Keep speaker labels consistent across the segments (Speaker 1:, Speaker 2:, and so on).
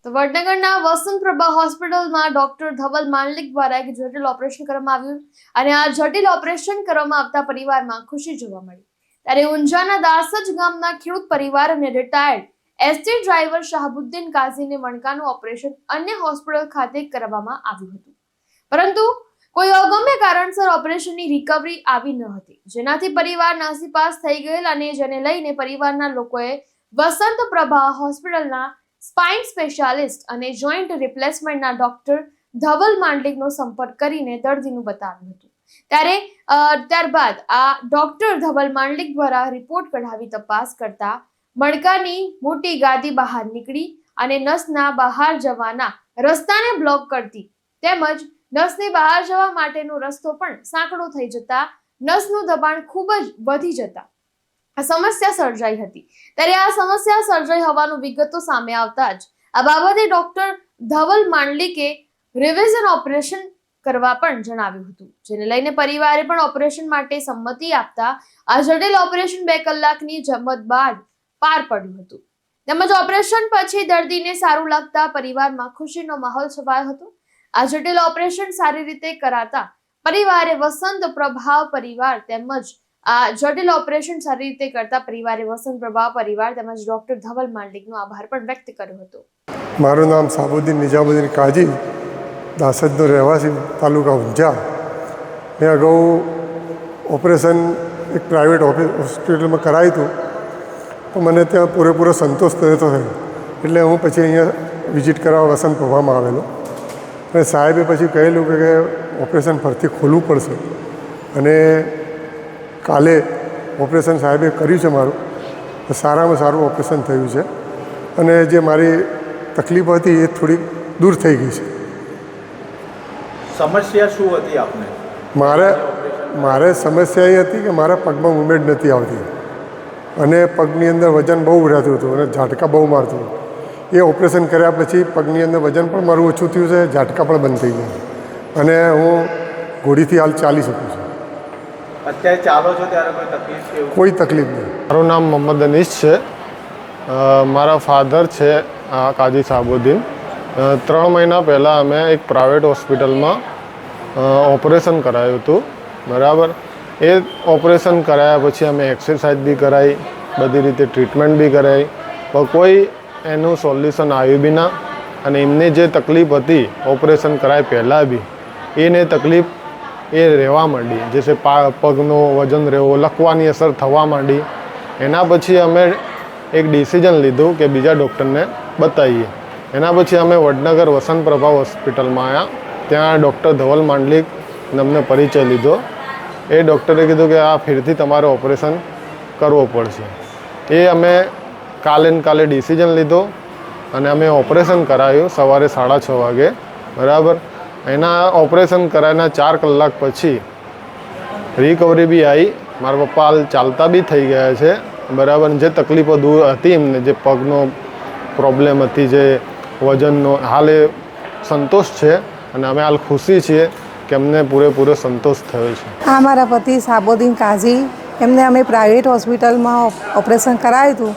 Speaker 1: તો વડનગરના વસંતપ્રભા હોસ્પિટલમાં ડોક્ટર ધવલ માંડલિક દ્વારા એક જટિલ ઓપરેશન કરવામાં આવ્યું અને આ જટિલ ઓપરેશન કરવામાં આવતા પરિવારમાં ખુશી જોવા મળી. ત્યારે ઊંઝાના દાસજ ગામના ખેડૂત પરિવાર અને રિટાયર્ડ એસટી ડ્રાઈવર શાહબુદ્દીન કાઝીને મણકાનું ઓપરેશન અન્ય હોસ્પિટલ ખાતે કરવામાં આવ્યું હતું, પરંતુ કોઈ અગમ્ય કારણસર ઓપરેશનની રિકવરી આવી ન હતી, જેનાથી પરિવાર નાસીપાસ થઈ ગયેલ અને જેને લઈને પરિવારના લોકોએ વસંતપ્રભા હોસ્પિટલના સ્પાઇન સ્પેશિયાલિસ્ટ અને જોઈન્ટ રિપ્લેસમેન્ટના ડોક્ટર ધવલ માંડલિકનો સંપર્ક કરીને દર્દીનું બતાવ્યું હતું. ત્યારબાદ આ ડોક્ટર ધવલ માંડલિક દ્વારા રિપોર્ટ કઢાવી તપાસ કરતા મણકાની મોટી ગાદી બહાર નીકળી અને નસના બહાર જવાના રસ્તાને બ્લોક કરતી તેમજ નસની બહાર જવા માટેનો રસ્તો પણ સાંકડો થઈ જતા નસનું દબાણ ખૂબ જ વધી જતા આ સમસ્યા સર્જાઈ હતી. ત્યારે આ સમસ્યા સર્જાઈ હોવાનું વિગતો સામે આવતા જ આ બાબતે ડોક્ટર ધવલ માંડલિકે રિવિઝન ઓપરેશન કરવા પણ જણાવ્યું હતું, જેને લઈને પરિવારે પણ ઓપરેશન માટે સંમતિ આપતા આ જટિલ ઓપરેશન 2 કલાકની જહેમત બાદ પાર પડ્યું હતું. તેમજ ઓપરેશન પછી દર્દીને સારું લાગતા પરિવારમાં ખુશીનો માહોલ છવાયો હતો. આ જટિલ ઓપરેશન સારી રીતે કરાતા પરિવારે વસંતપ્રભા પરિવાર તેમજ આ જટિલ ઓપરેશન સારી રીતે કરતા પરિવારે વસંતપ્રભા પરિવાર તેમજ ડોક્ટર ધવલ માંડલિકનો આભાર પણ વ્યક્ત કર્યો હતો.
Speaker 2: મારું નામ શાહબુદ્દીન નિજામુદ્દીન કાજી, દાસજનો રહેવાસી, તાલુકા ઊંઝા. મેં અગાઉ ઓપરેશન એક પ્રાઇવેટ હોસ્પિટલમાં કરાવ્યું હતું, તો મને ત્યાં પૂરેપૂરો સંતોષ નહોતો થયો, એટલે હું પછી અહીંયા વિઝિટ કરવા વસંતપ્રભામાં આવેલો અને સાહેબે પછી કહેલું કે ઓપરેશન ફરીથી ખોલવું પડશે અને કાલે ઓપરેશન સાહેબે કર્યું છે મારું, તો સારામાં સારું ઓપરેશન થયું છે અને જે મારી તકલીફ હતી એ થોડી દૂર થઈ ગઈ છે.
Speaker 3: સમસ્યા શું હતી આપને?
Speaker 2: મારે સમસ્યા એ હતી કે મારા પગમાં મૂવમેન્ટ નથી આવતી અને પગની અંદર વજન બહુ રહેતું હતું અને ઝાટકા બહુ મારતું હતું. એ ઓપરેશન કર્યા પછી પગની અંદર વજન પણ મારું ઓછું થયું છે, ઝાટકા પણ બંધ થઈ ગયા અને હું ઘોડીથી હાલ ચાલી શકું છું.
Speaker 3: અત્યારે ચાલો છો ત્યારે કોઈ તકલીફ છે?
Speaker 2: કોઈ તકલીફ નહીં.
Speaker 4: મારું નામ મોહમ્મદ અનીસ છે. મારા ફાધર છે કાજી શાહબુદ્દીન. 3 મહિના પહેલાં અમે એક પ્રાઇવેટ હોસ્પિટલમાં ઓપરેશન કરાયું હતું, બરાબર. એ ઓપરેશન કરાયા પછી અમે એક્સરસાઇઝ બી કરાવી, બધી રીતે ટ્રીટમેન્ટ બી કરાવી, પણ કોઈ એનું સોલ્યુશન આવ્યું બી ના. અને એમની જે તકલીફ હતી ઓપરેશન કરાય પહેલાં બી એને તકલીફ એ રહેવા માંડી, જે પગનો વજન રહેવો, લખવાની અસર થવા માંડી. એના પછી અમે એક ડિસિઝન લીધું કે બીજા ડૉક્ટરને બતાવીએ. એના પછી અમે વડનગર વસંતપ્રભા હોસ્પિટલમાં આવ્યા. ત્યાં ડૉક્ટર ધવલ માંડલિકને અમને પરિચય લીધો. એ ડૉક્ટરે કીધું કે આ ફરીથી તમારે ઓપરેશન કરવો પડશે. એ અમે કાલે ડિસિઝન લીધો અને અમે ઓપરેશન કરાવ્યું સવારે 6:30 વાગે, બરાબર. એના ઓપરેશન કરાવીના 4 કલાક પછી રિકવરી બી આવી. મારા પપ્પા હાલ ચાલતા બી થઈ ગયા છે, બરાબર. જે તકલીફો દૂર હતી એમને, જે પગનો પ્રોબ્લેમ હતી, જે વજનનો, હાલ એ સંતોષ છે અને અમે હાલ ખુશી છીએ કે અમને પૂરેપૂરો સંતોષ થયો છે.
Speaker 5: આ મારા પતિ શાહબુદ્દીન કાઝી, એમને અમે પ્રાઇવેટ હોસ્પિટલમાં ઓપરેશન કરાવ્યું હતું.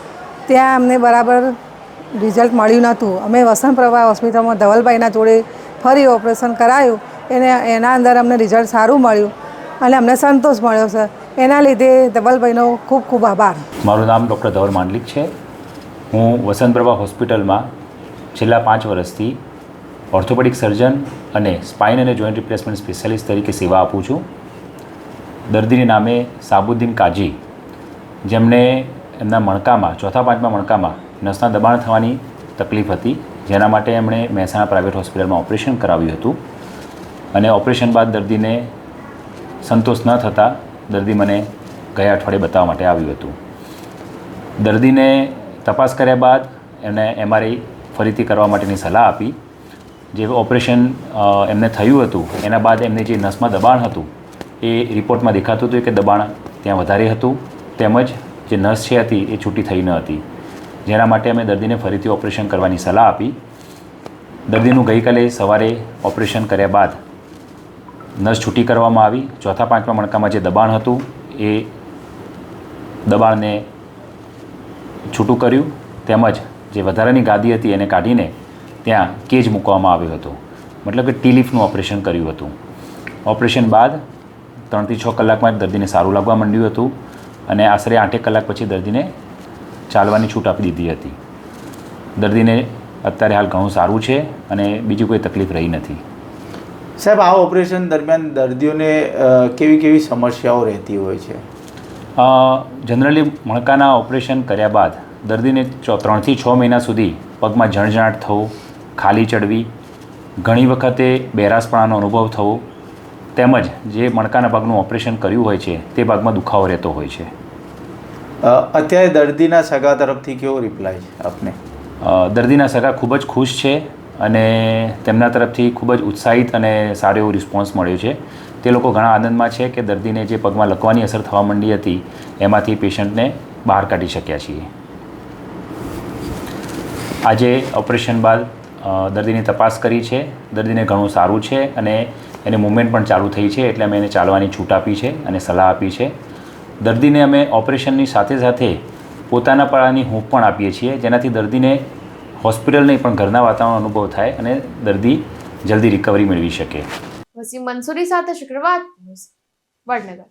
Speaker 5: ત્યાં અમને બરાબર રિઝલ્ટ મળ્યું નહોતું. અમે વસંતપ્રભા હોસ્પિટલમાં ધવલભાઈના જોડે ફરી ઓપરેશન કરાયું. એના અંદર અમને રિઝલ્ટ સારું મળ્યું અને અમને સંતોષ મળ્યો છે. એના લીધે ધવલભાઈનો ખૂબ ખૂબ આભાર.
Speaker 6: મારું નામ ડૉક્ટર ધવલ માંડલિક છે. હું વસંતપ્રભા હોસ્પિટલમાં છેલ્લા 5 વર્ષથી ઓર્થોપેડિક સર્જન અને સ્પાઇન અને જોઈન્ટ રિપ્લેસમેન્ટ સ્પેશિયાલિસ્ટ તરીકે સેવા આપું છું. દર્દીને નામે શાહબુદ્દીન કાજી, જેમને એમના મણકામાં, 4-5મા મણકામાં નસના દબાણ થવાની તકલીફ હતી, જેના માટે એમણે મહેસાણા પ્રાઇવેટ હોસ્પિટલમાં ઓપરેશન કરાવ્યું હતું. અને ઓપરેશન બાદ દર્દીને સંતોષ ન થતાં દર્દી મને ગયા અઠવાડિયે બતાવવા માટે આવ્યું હતું. દર્દીને તપાસ કર્યા બાદ એમને MRI ફરીથી કરવા માટેની સલાહ આપી. જે ઓપરેશન એમને થયું હતું એના બાદ એમને જે નસમાં દબાણ હતું એ રિપોર્ટમાં દેખાતું હતું કે દબાણ ત્યાં વધારે હતું, તેમજ જે નસ છે હતી એ છૂટી થઈ ન હતી, જેના માટે અમે દર્દીને ફરીથી ઓપરેશન કરવાની સલાહ આપી. દર્દીનું ગઈકાલે સવારે ઓપરેશન કર્યા બાદ નસ છૂટી કરવામાં આવી. 4-5મા મણકામાં જે દબાણ હતું એ દબાણને છૂટું કર્યું, તેમજ જે વધારાની ગાદી હતી એને કાઢીને ત્યાં કેજ મૂકવામાં આવ્યો હતો, મતલબ કે ટીલીફનું ઓપરેશન કર્યું હતું. ઓપરેશન બાદ 3 થી 6 કલાકમાં જ દર્દીને સારું લાગવા માંડ્યું હતું અને આશરે 8 કલાક પછી દર્દીને ચાલવાની છૂટ આપી દીધી હતી. દર્દીને અત્યારે હાલ ઘણું સારું છે અને બીજી કોઈ તકલીફ રહી નથી.
Speaker 3: સાહેબ, આ ઓપરેશન દરમિયાન દર્દીઓને કેવી કેવી સમસ્યાઓ રહેતી હોય છે?
Speaker 6: જનરલી મણકાના ઓપરેશન કર્યા બાદ દર્દીને 3 થી 6 મહિના સુધી પગમાં જણજણાટ થવું, ખાલી ચડવી, ઘણી વખતે બેરાસપણાનો અનુભવ થવો, તેમજ જે મણકાના ભાગનું ઓપરેશન કર્યું હોય છે તે ભાગમાં દુખાવો રહેતો હોય છે.
Speaker 3: અત્યારે દર્દીના સગા તરફથી કેવો રિપ્લાય છે આપને?
Speaker 6: દર્દીના સગા ખૂબ જ ખુશ છે અને તેમના તરફથી ખૂબ જ ઉત્સાહિત અને સારો એવો રિસ્પોન્સ મળ્યો છે. તે લોકો ઘણા આનંદમાં છે કે દર્દીને જે પગમાં લકવાની અસર થવા માંડી હતી એમાંથી પેશન્ટને બહાર કાઢી શક્યા છીએ. આજે ઓપરેશન બાદ દર્દીની તપાસ કરી છે. દર્દીને ઘણું સારું છે અને એની મૂવમેન્ટ પણ ચાલુ થઈ છે, એટલે અમે એને ચાલવાની છૂટ આપી છે અને સલાહ આપી છે. દર્દીને અમે ઓપરેશનની સાથે સાથે પોતાના પાળાની હૂંફ પણ આપીએ છીએ, જેનાથી દર્દીને હોસ્પિટલ નહીં પણ ઘરના વાતાવરણ અનુભવ થાય અને દર્દી જલ્દી રિકવરી મેળવી શકે.
Speaker 1: વસીમ મંસૂરી સાથે શુક્રવાર ન્યૂઝ, વડનગર.